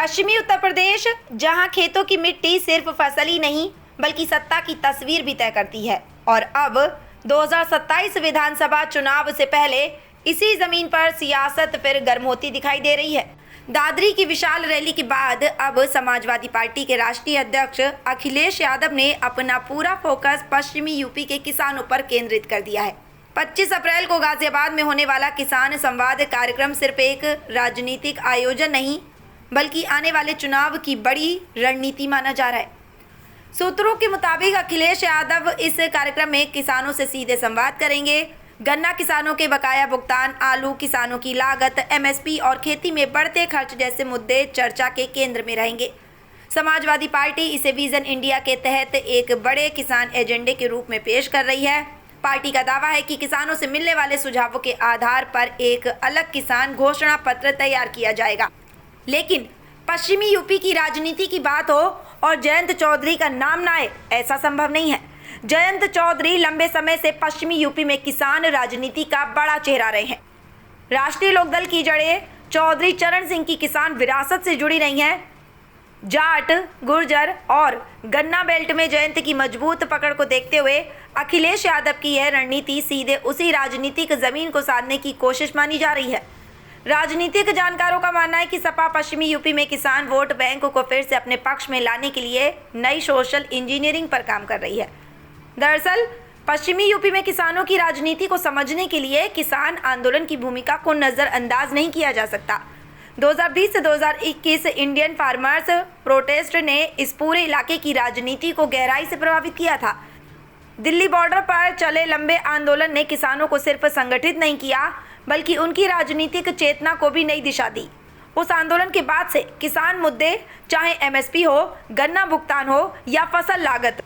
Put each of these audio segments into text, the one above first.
पश्चिमी उत्तर प्रदेश, जहां खेतों की मिट्टी सिर्फ फसल ही नहीं बल्कि सत्ता की तस्वीर भी तय करती है, और अब 2027 विधानसभा चुनाव से पहले इसी जमीन पर सियासत फिर गर्म होती दिखाई दे रही है। दादरी की विशाल रैली के बाद अब समाजवादी पार्टी के राष्ट्रीय अध्यक्ष अखिलेश यादव ने अपना पूरा फोकस पश्चिमी यूपी के किसानों पर केंद्रित कर दिया है। 25 अप्रैल को गाजियाबाद में होने वाला किसान संवाद कार्यक्रम सिर्फ एक राजनीतिक आयोजन नहीं बल्कि आने वाले चुनाव की बड़ी रणनीति माना जा रहा है। सूत्रों के मुताबिक अखिलेश यादव इस कार्यक्रम में किसानों से सीधे संवाद करेंगे। गन्ना किसानों के बकाया भुगतान, आलू किसानों की लागत, एमएसपी और खेती में बढ़ते खर्च जैसे मुद्दे चर्चा के केंद्र में रहेंगे। समाजवादी पार्टी इसे विजन इंडिया के तहत एक बड़े किसान एजेंडे के रूप में पेश कर रही है। पार्टी का दावा है कि किसानों से मिलने वाले सुझावों के आधार पर एक अलग किसान घोषणा पत्र तैयार किया जाएगा। लेकिन पश्चिमी यूपी की राजनीति की बात हो और जयंत चौधरी का नाम ना आए, ऐसा संभव नहीं है। जयंत चौधरी लंबे समय से पश्चिमी यूपी में किसान राजनीति का बड़ा चेहरा रहे हैं। राष्ट्रीय लोकदल की जड़ें चौधरी चरण सिंह की किसान विरासत से जुड़ी रही हैं। जाट, गुर्जर और गन्ना बेल्ट में जयंत की मजबूत पकड़ को देखते हुए अखिलेश यादव की यह रणनीति सीधे उसी राजनीतिक जमीन को साधने की कोशिश मानी जा रही है। राजनीतिक जानकारों का मानना है कि सपा पश्चिमी यूपी में किसान वोट बैंक को फिर से अपने पक्ष में लाने के लिए नई सोशल इंजीनियरिंग पर काम कर रही है। दरअसल पश्चिमी यूपी में किसानों की राजनीति को समझने के लिए किसान आंदोलन की भूमिका को नज़रअंदाज नहीं किया जा सकता। 2020 से 2021 इंडियन फार्मर्स प्रोटेस्ट ने इस पूरे इलाके की राजनीति को गहराई से प्रभावित किया था। दिल्ली बॉर्डर पर चले लंबे आंदोलन ने किसानों को सिर्फ संगठित नहीं किया बल्कि उनकी राजनीतिक चेतना को भी नई दिशा दी। उस आंदोलन के बाद से किसान मुद्दे, चाहे एमएसपी हो, गन्ना भुगतान हो या फसल लागत,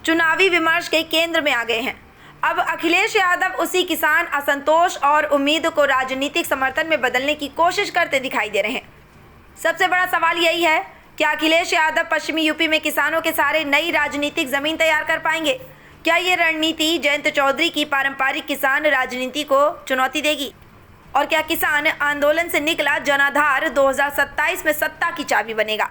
चुनावी विमर्श के केंद्र में आ गए हैं। अब अखिलेश यादव उसी किसान असंतोष और उम्मीद को राजनीतिक समर्थन में बदलने की कोशिश करते दिखाई दे रहे हैं। सबसे बड़ा सवाल यही है, क्या अखिलेश यादव पश्चिमी यूपी में किसानों के सारे नई राजनीतिक जमीन तैयार कर पाएंगे? क्या ये रणनीति जयंत चौधरी की पारंपरिक किसान राजनीति को चुनौती देगी? और क्या किसान आंदोलन से निकला जनाधार 2027 में सत्ता की चाबी बनेगा?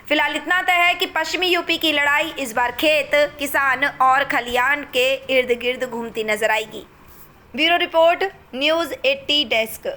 फिलहाल इतना तय है कि पश्चिमी यूपी की लड़ाई इस बार खेत, किसान और खलियान के इर्द गिर्द घूमती नजर आएगी। Bureau report, news 80 desk.